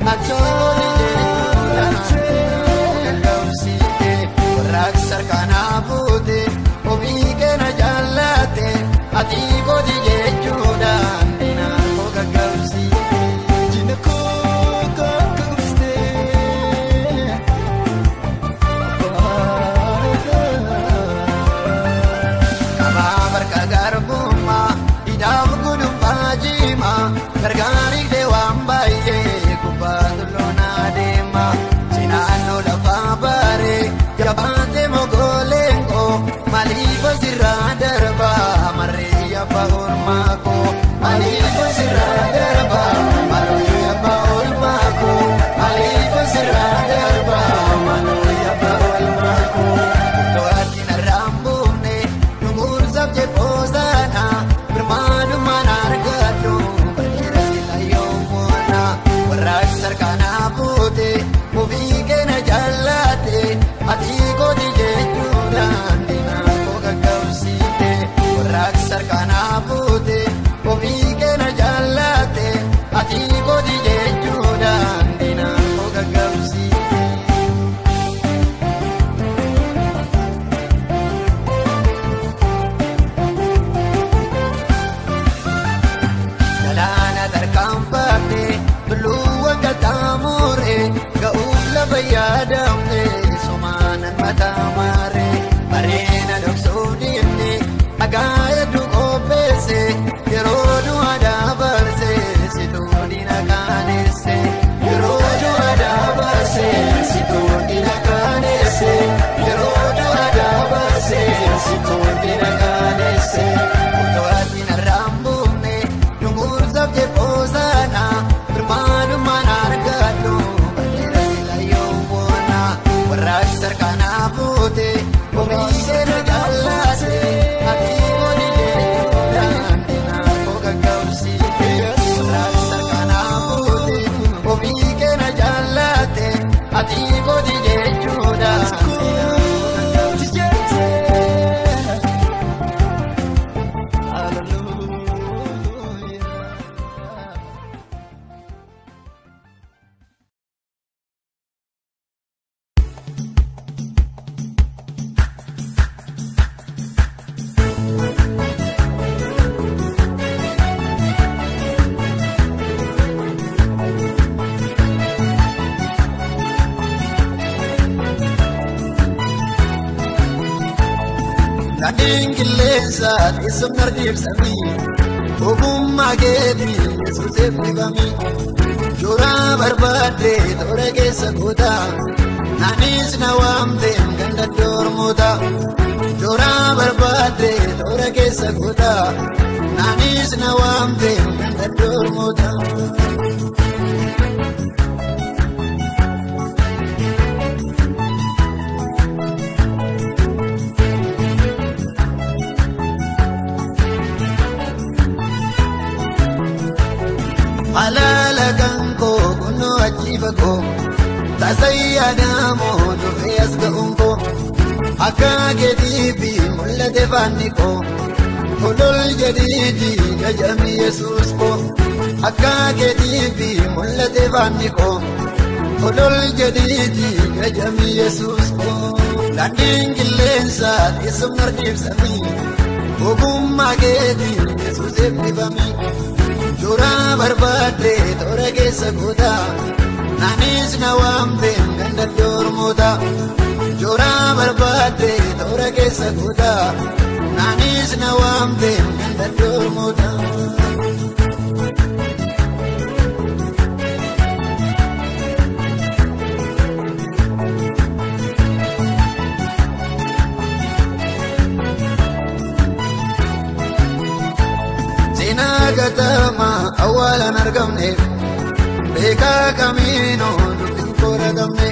Ati sarkana bute obike na jallate ati godi jechuda dina ko gagabsi dina ko gagabste kama barka garbuma idam gudum pajima gargari dewambaye kubadulona dema sinano la fabare Yabante mogolengo malipo siradarba Maria bahormako malipo siradarba Maria bahormako malipo siradarba Maria bahormako Toati na rambune numur sabje posana Bermanu manargatu Bajira sila yomona Warak sarkana pute Mubike na jalate Ati godi jechuda dina ko gagabsite Warak sarkana pute obike na jallate Ati godi jechuda dina ko gagabsite Dalana tarkampate Buluwan katamure Gaula bayadamne Sumanan matamare Marina doksudinne Agaya dukopese Yerodu adabarse Situdina kanese Yerodu adabarse Situdina kanese Yerodu adabarse Situdina kanese Utoatina rambune Numur sabje posana Bermanu manargatu Bandira sila yomona Warak sarkana pute Obike na jallate Ati godi jechuda dina ko gagabsite Warak sarkana pute Obike na jallate Ati godi jechuda dina ko gagabsite Ingilesa isum nardib sami Ogum magedi Yesus ebnibami Jura barbade Tora kesa kuta Nanis nawamde Ganda dormuta Jura barbade Tora kesa kuta Nanis nawamde Ganda dormuta Alala kanko kuno achibako Tasayadamo dufeyas gaunko Akage dibi mullate fanniko Kulul jadidi jajami Yesus ko Akage dibi mullate fanniko Kulul jadidi jajami Yesus ko Landing gilensa isum nardib sami Ogum magedi Yesus ebnibami Jura barbade tora kesa kuta Nanis nawamde ganda dormuta Jura barbade tora kesa kuta Nanis nawamde ganda dormuta Gatama awalan argamne Beka kamino dubin koradamne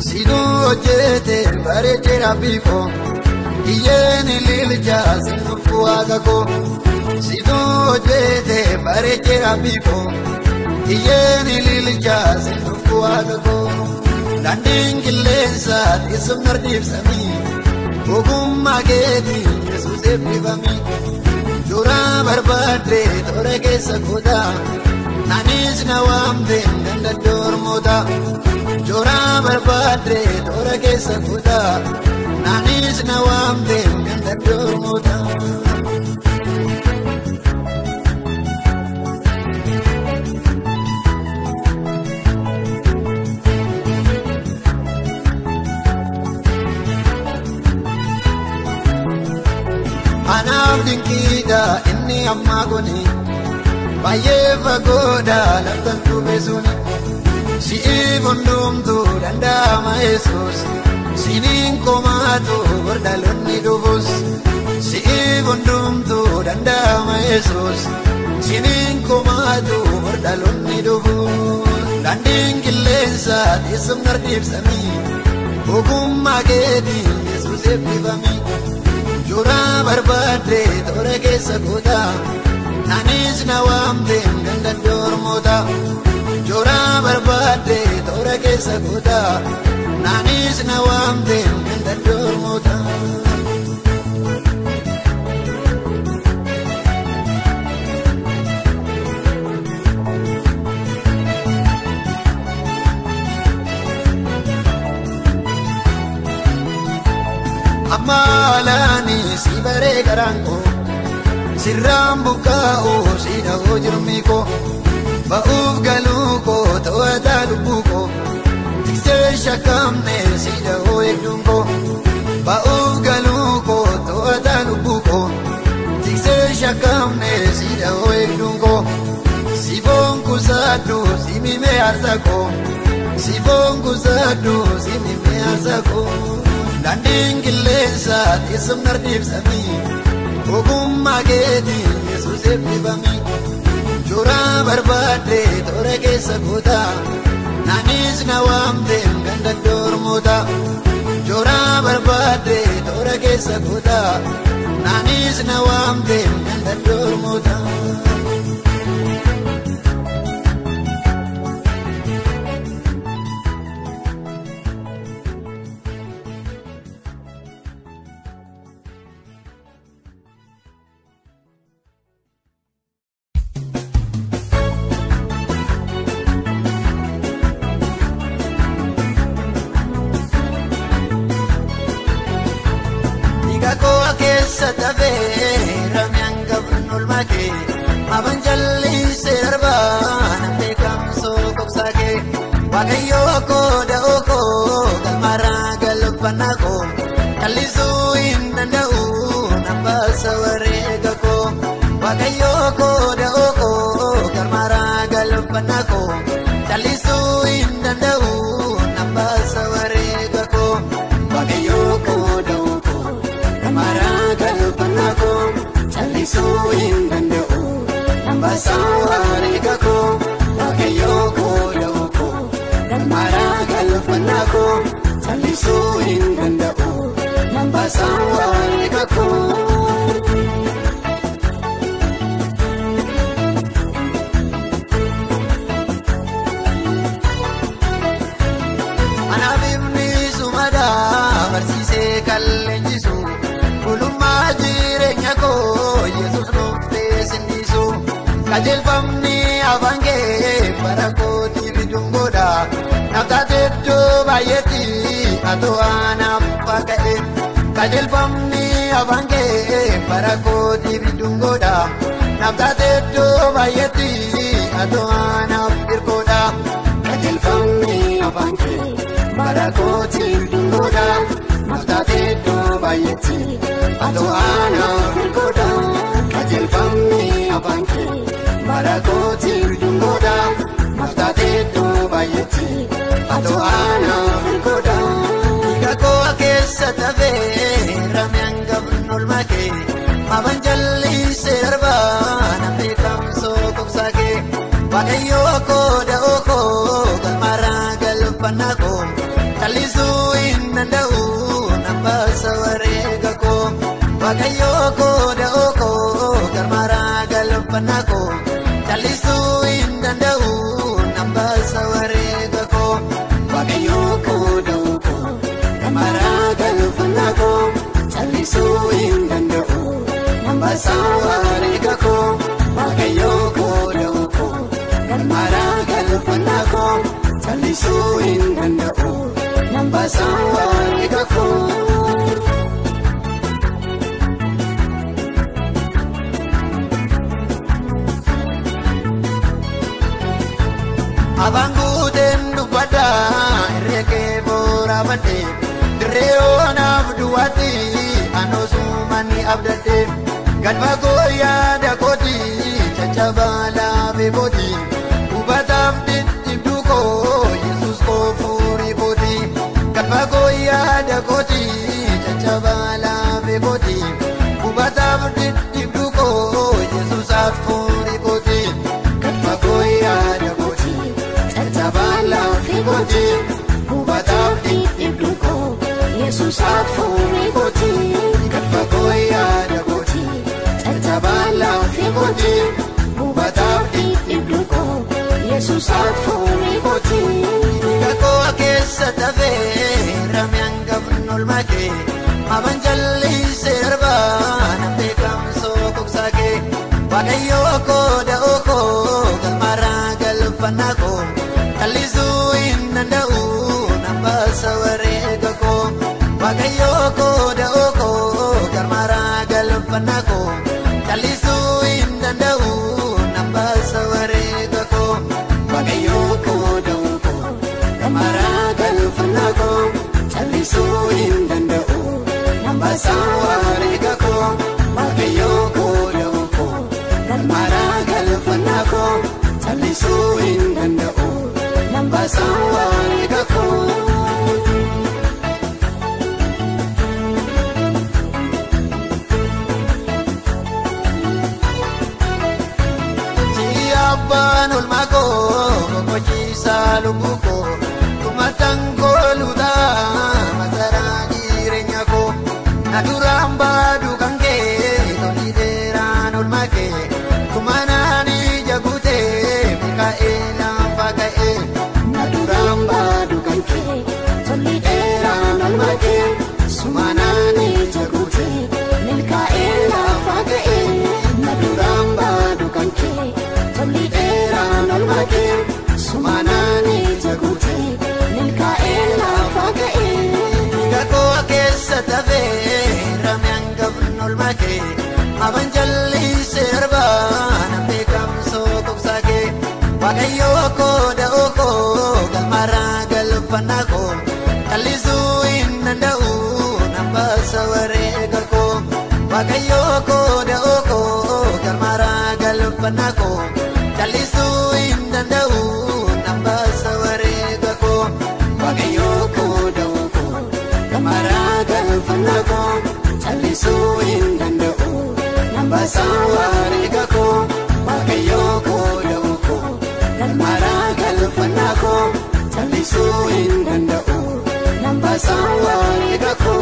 Sidu ojete bareche rabiko Iyeni lilja sinufu agako Sidu ojete bareche rabiko Iyeni lilja sinufu agako Landing gilensa isum nardib sami Ogum magedi Yesus ebnibami Jura barbade tora kesa kuta Nanis nawamde ganda dormota jora barbadre tora keessa kuta nanis na wamte ganda dormota Anam dinkida inni amma goni baye fagoda laftan tubesuni si ibondumtu dandama Jesus sinin komatu bordalonni dubus si ibondumtu dandama Jesus sinin komatu bordalonni dubus danding killensa tisum nardibsami ogumma gedi Jesus ebibami jura barbadre tora keessa kuta nanis na wamte ganda dormota jura barbadre tora keessa kuta nanis na wamte ganda dormota Amalani si bare garango Sirambuka sida ojurmiko Bauf galuko toada lubuko Tikse shakamne sida oegdunko Bauf galuko toada lubuko Tikse shakamne sida oegdunko Sibon kusadu simime arsako Sibon kusadu simime arsako Landing killensa tisum nardibsami ogumma gedi Jesus ebibami jura barbadre tora keessa kuta nanis na wamte ganda dormota jura barbadre tora keessa kuta nanis na wamte ganda dormota Satabe ramyanga vnul make avanjalli serba namte kamso koksake wagayo ko da oko kalmara galpanako kalisu indandau nambasaware gako wagayo ko da oko kalmara galpanako kalisu indandau nambasaware gako wagayo ko da oko kalmara Chalisu indandau nambasaware gako wakayoko dauko kalmara galpanako Chalisu indandau nambasaware gako Anabimni sumada barsise kallenjisu kulumma jirenya ko Jesus no fesindisu kajelfamni avange parakoti bidungoda naftatejo bayeti atoana pakae kajelfamni avange parakoti bidungoda naftatejo bayeti atoana birkoda kajelfamni avange parakoti bidungoda naftatejo bayeti atoana birkoda kajelfamni avange parakoti bidungoda naftatejo bayeti atoana birkoda Gako akessa tabe ramyanga vnul make avanjalli serba namte kamso koksake wagayo ko da oko kalmara galpanako kalisu indandau nambasaware gako wagayo ko da oko kalmara galpanako kalisu indandau nambasaware gako wagayo ko da oko kalmara galpanako kalisu indandau nambasaware gako wagayo ko da oko kalmara galpanako callisuu hin danda'u nan baasaa wareega koo. Abanguuteen dubbadha irreekee boora badde dirree oonaaf duwwaatti anoosumani abdadde gadba koo yaada kooti caccabaa laafee kooti hubataaf dhidhibduu koo Yesuus koo furii kooti gadba koo yaada kooti caccabaa laafee kooti hubataaf dhidhibduu koo Yesuus furii kooti gadba koo yaada Koti, hubataaf dhidhibduu koo Yesuus furii kooti gadba koo yaada kooti caccabaa laafee kooti hubataaf dhidhibduu koo Yesuus furii kooti. Kakoo keessa tafee ramyaan gabnool makee aban jallisee darbaa nan beekamsoo gogsaa kee waaqayyoo koo da'oo koo galmaraa galfannaa koo callisuu hin danda'u nan baasa wareega koo waaqayyoo koo da'oo koo galmaraa galfannaa koo callisuu hin danda'u nan baasa wareega koo waaqayyoo koo da'oo koo galmaraa galfannaa koo callisuu hin danda'u nan baasa wareega koo waaqayyoo koo da'oo koo galmaraa galfannaa koo callisuu hin danda'u nan baasa wareega koo. Abbaan olmaa koo boqochiisaa lubbuu koo tumatan kooluutaa masaraa jireenya koo na duraan baaduu kan kee tolii dheeraan olmaa kee tumanaan ija guutee milkaa'ee lafa ka'ee na duraan baaduu kan kee tolii dheeraan olmaa kee tumanaan ija guutee milkaa'ee lafa ka'ee na duraan baaduu kan kee. Tolidheeraan olmaa kee sumanaan ija guutee milkaa'ee lafa ka'ee. Kakoo keessa tafee ramyaan gabnool makee aban jallisee darbaa nan beekamsoo gogsaa kee waaqayyoo koo da'oo koo galmaraa galfannaa koo callisuu hin danda'u nan baasa wareega koo waaqayyoo koo da'oo koo galmaraa galfannaa koo. Callisuu hin danda'u nan baasa wareega koo waaqayyoo koo da'oo koo galmaraa galfannaa koo callisuu hin danda'u nan baasa wareega koo waaqayyoo koo da'oo koo galmaraa galfannaa koo callisuu hin danda'u nan baasa wareega koo.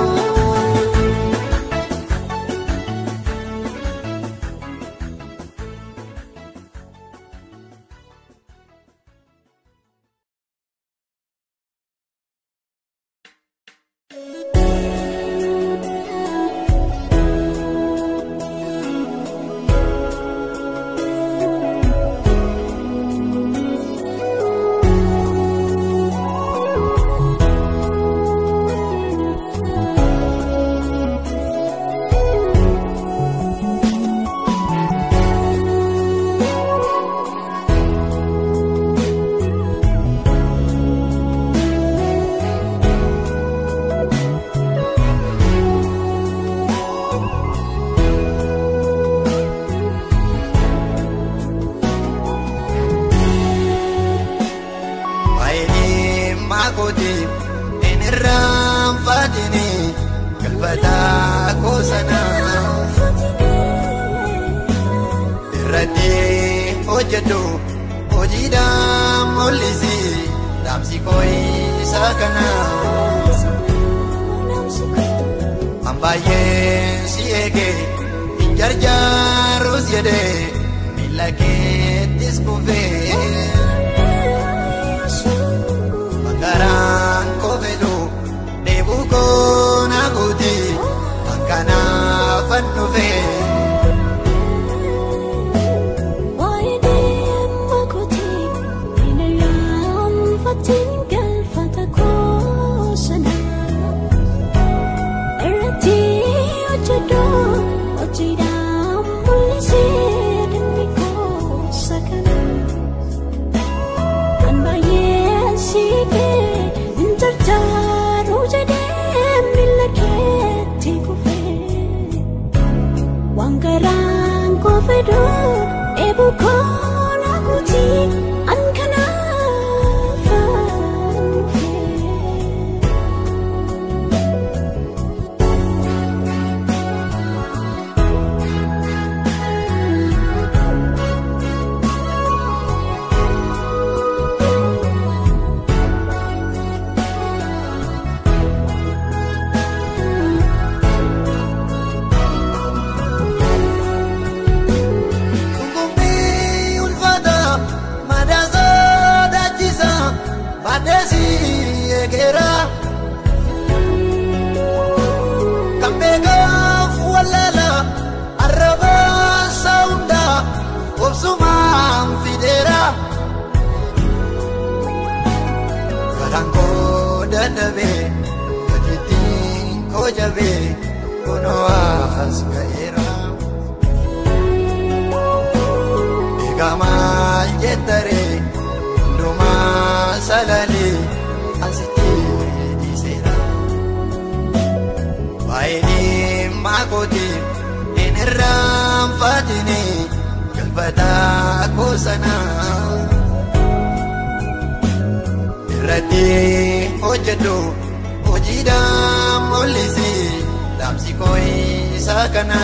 Ambaayeen si eegee hin jarjaarus jedhee miila keettis kufee makaraan koofelu deebuu koona guuti akkanaafan dhufee. Waa'ee deemaa kooti inni yaanfate. kovedo ebu kona kuti ankana Dabe kajitin ko jabe kono as kaira igama jetare nduma salali asiti disera baini magoti eneram fatini kalbata kosana Rati hojjetu hojiidhaan mul'isi dhaamsi koo'i saakana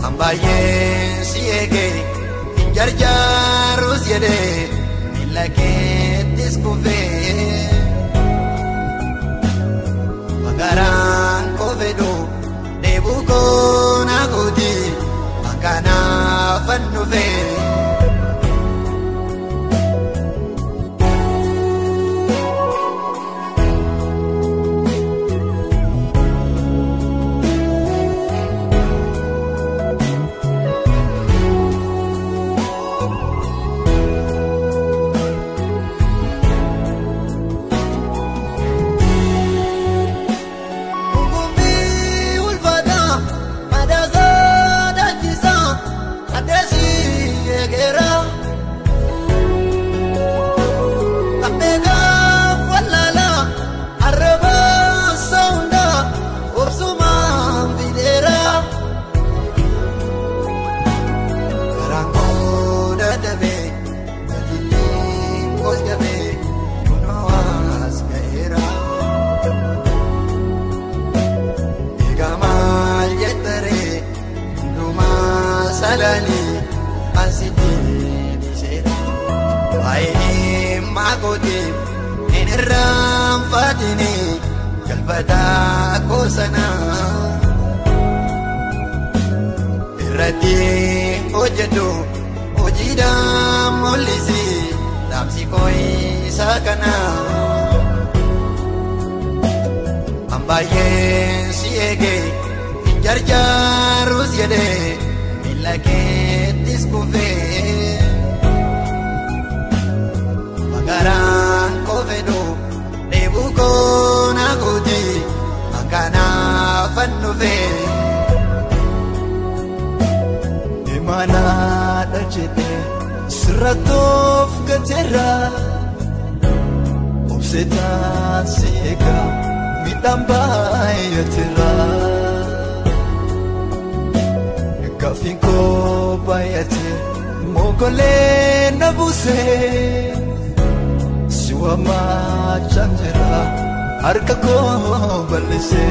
Ambaayeen si eege hin jarjaarus jedhee miila keettis kufee Magaraan koo fedhu dheebuu koo na guuti akkanaafan dhufee Salani asiti disera baini magoti eneram fatini kalbata kosana irati hojjetu hojiidhaan mul'isi dhaamsi koo'i saakana Ambaayeen si eege hin jarjaarus jedhee Lakeettis kufee Magaraan koo fedhu dheebuu koo na guuti akkanaafan dhufee Imana dhalchite sirratoof gateera obsetaan si eega midhaan baay'ateera Finko bayate mogole nabuse siwama chanjera harka ko balise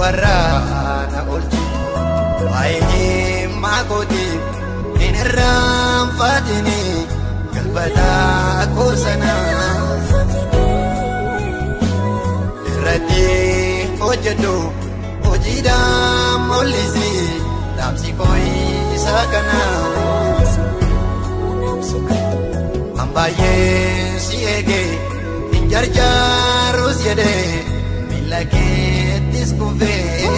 warra na olchi waa'ee magoti irraan faatini galfataa koosana irratti hojjedhu hojiidhaan mul'isi dhaamsi koo isa kana ambaayeen si eege hin jarjaarus jedhe miila keettis kufee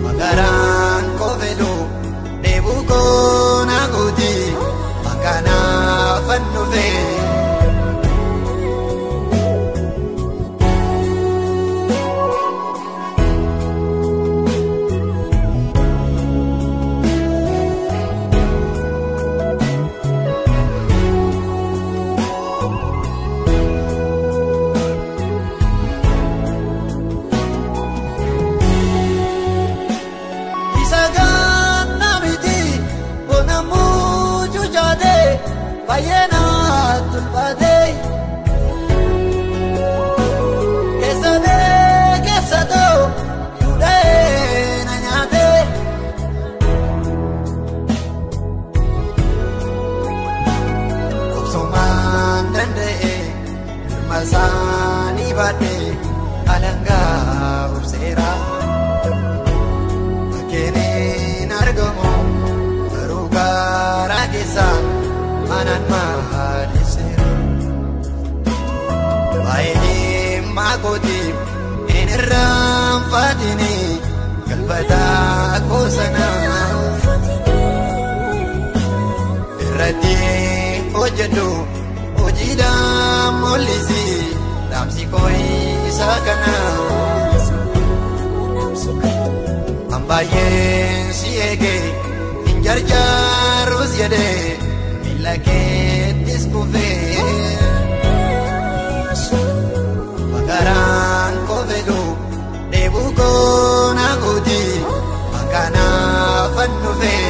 magaraan koo fedhu dheebuu koo na guuti makanaafan dhufee Bayena tulbade kesato yude nanyade Kopsoman dende masani bade alanga ubsera akene nargomo barugara kesa Manan maalisera Baay'ee maakoti irraan faatini galfataa koosana irratti hojjedhu hojiidhaan mul'isi dhaamsi koo isa kana ambaayeen si eege hin jarjaarus jedhe miila keettis kufee magaraan koo fedhu dheebuu koo na guuti makanaafan dhufee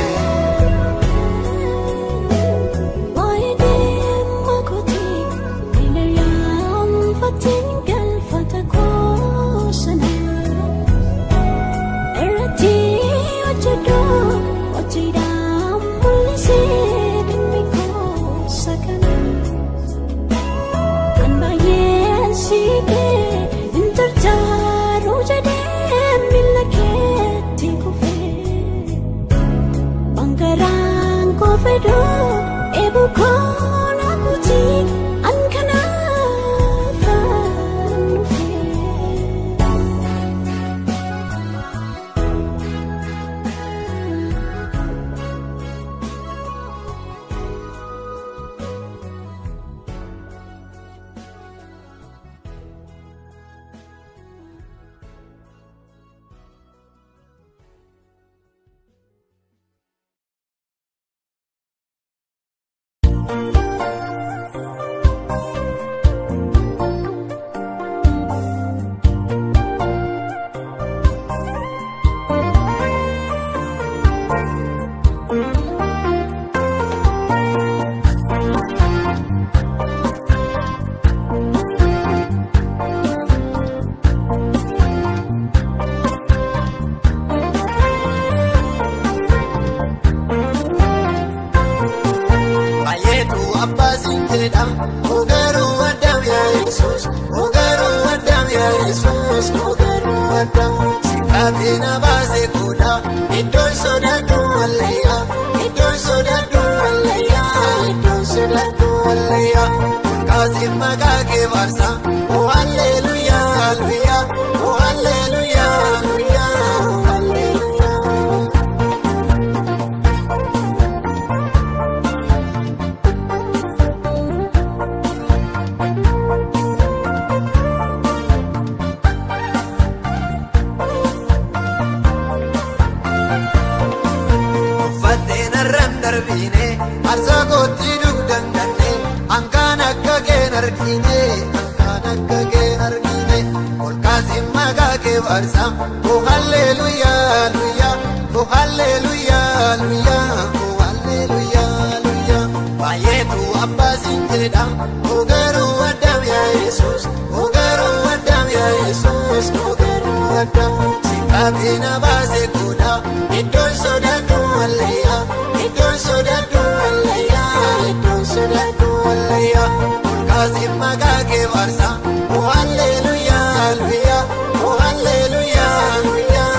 Oh hallelujah, hallelujah, oh hallelujah, hallelujah, oh hallelujah, hallelujah. Bayetu abbasin jedha, oh garu adam ya Jesus, oh garu adam ya Jesus, oh garu adam. Sikabina base kuda, idol soda tu wallayyaa iddoon sodaadhu wallayyaa iddoon sodaadhu wallayyaa olkaasiin maqaa kee faarsa oh halleluuyaa halleluuyaa oh halleluuyaa halleluuyaa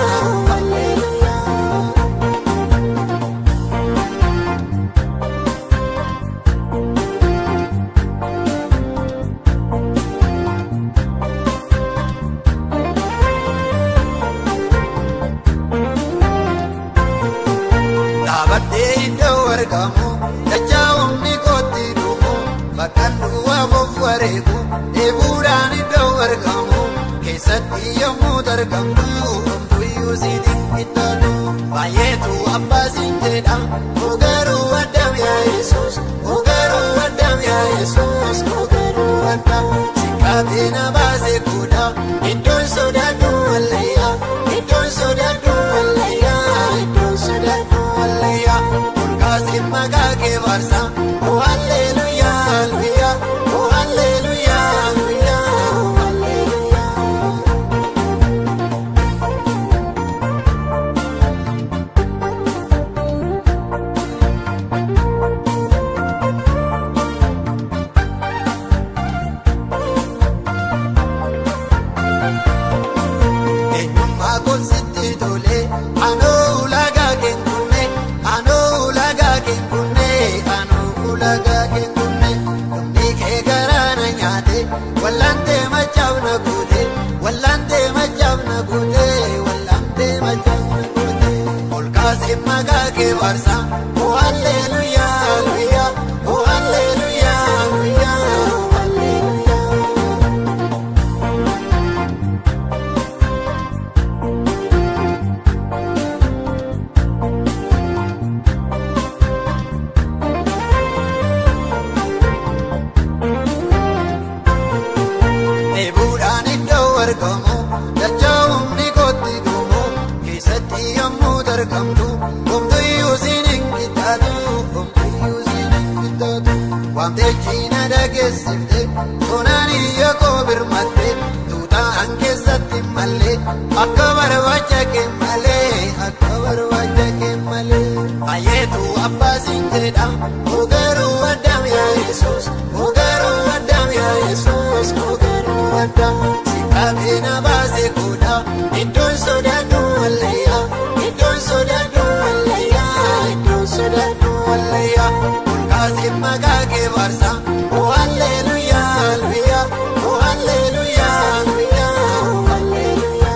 halleluuyaa. Dhaabbattee iddoo argamu dachaa humni kootti dhumu bakka duwwaa of wareegu eebuudhaan iddoo argamu keessatti yommuu argamtu homtuyyuu siidin ittaatu baay'eetu abbaasiin jedha ogaruu addam yaa Yesuus ogaruu addam yaa Yesuus ogaruu addam sikkaatee na baasee kuudha iddoon sodaadhu wallayyaa iddoon sodaadhu wallayyaa iddoon sodaadhu wallayyaa olkaasiin maqaa kee faarsa oh halleluuyaa halleluuyaa oh halleluuyaa halleluuyaa halleluuyaa. Eenyummaa goositti tole anoo ulagaa keenkunne anoo ulagaa keenkunne anoo ulagaa keenkunne dhumni kee garaana nyaate wallantee machaaf na guute wallantee machaaf na guute wallantee machaaf na guute olkaasiin maqaa kee faarsa oh halleluuyaa halleluuyaa oh halleluuyaa halleluuyaa halleluuyaa. Eebuudhaan iddoo argamu dachaa humni kootti dhumu keessatti yommuu argamtu homtuyyuu siin hin qixxaatu homtuyyuu siin hin qixxaatu waamteechi na dhageessifte toonaan iyya koo birmatte tuutaan keessatti malee akka barbaacha kee malee akka barbaacha kee malee baay'eetu abbaasiin jedha ogaruu addam yaa Yesuus ogaruu addam yaa Yesuus ogaruu addam sikkaatee na baasee kuudha iddoon sodaadhu wallayyaa iddoon sodaadhu wallayyaa iddoon sodaadhu wallayyaa olkaasiin maqaa kee faarsa oh halleluuyaa halleluuyaa oh halleluuyaa halleluuyaa halleluuyaa.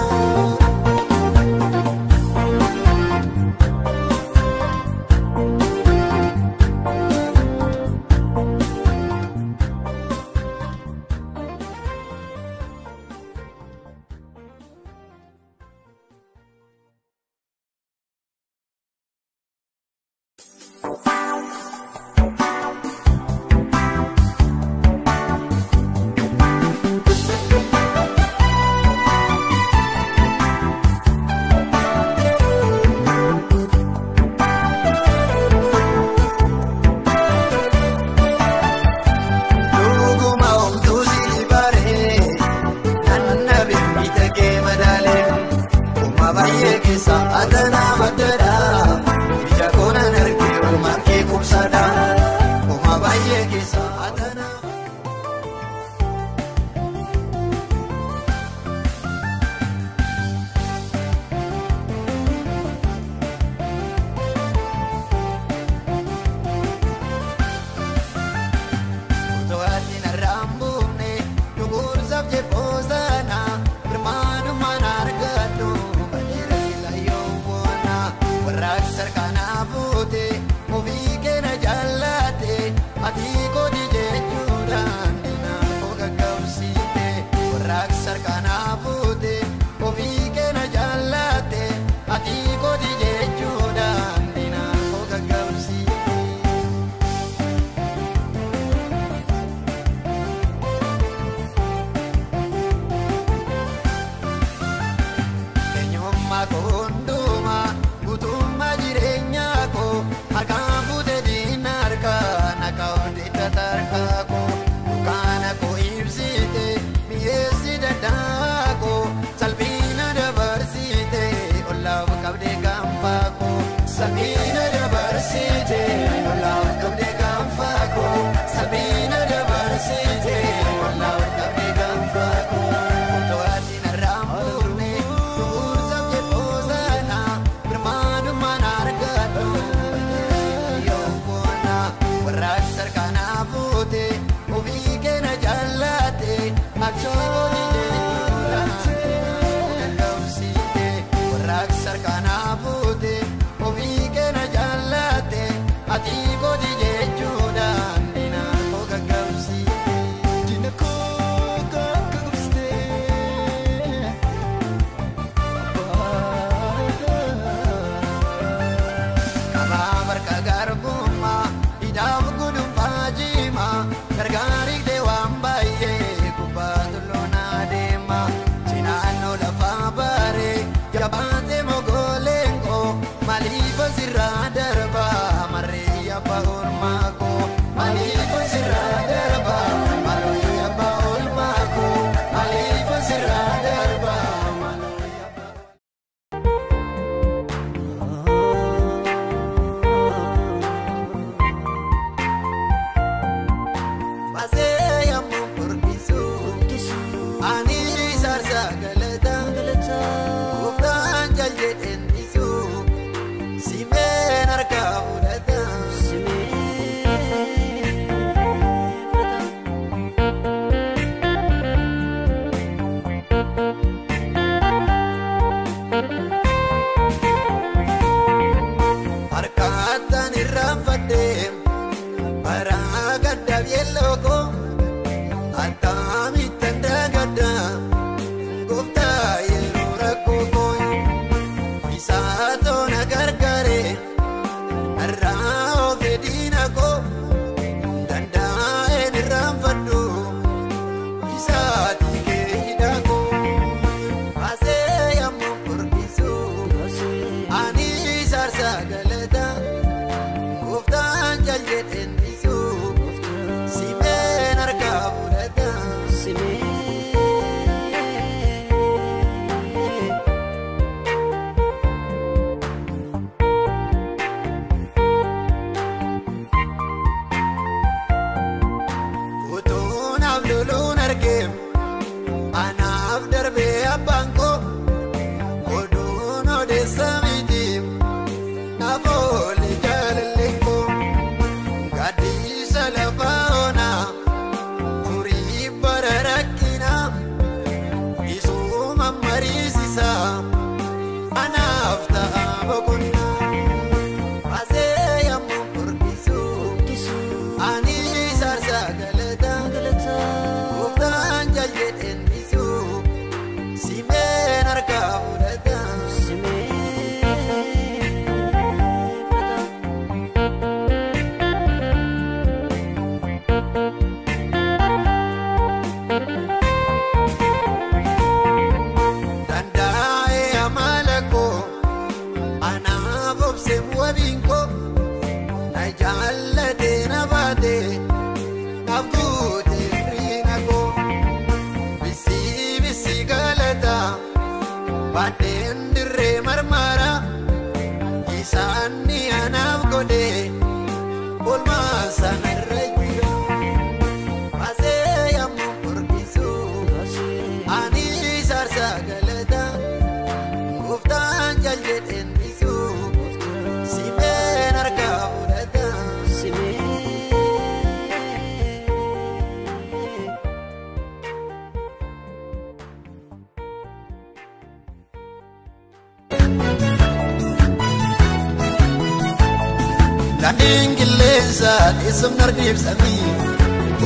Ingilesa isum nardib sami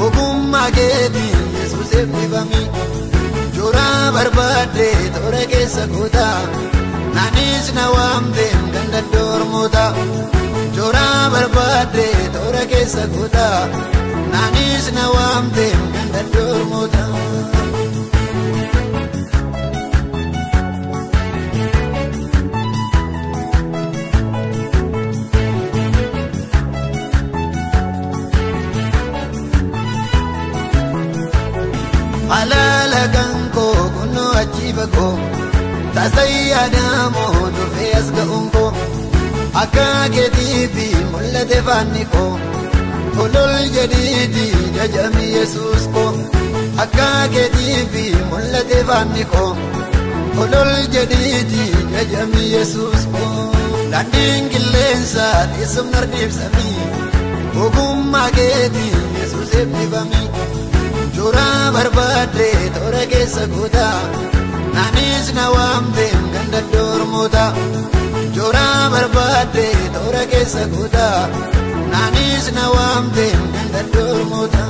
ogumma gedi Yesus ebivami jora barbade tore kesa kota nanis nawamde ganda dormuta jora barbade tore kesa kota nanis nawamde ganda dormuta Halala ganko kuno achiba ko tasayada mo do feas ga unko akage dibi mulla devani ko olol jadidi jajami Yesus ko akage dibi mulla devani ko olol jadidi jajami Yesus ko landingilensa isum nardib sami ogumma gedi Yesus ebivami Jura barbade tora keessa goota Naanis na waamteen ganda dormoota Jura barbade tora keessa goota Naanis na waamteen ganda dormoota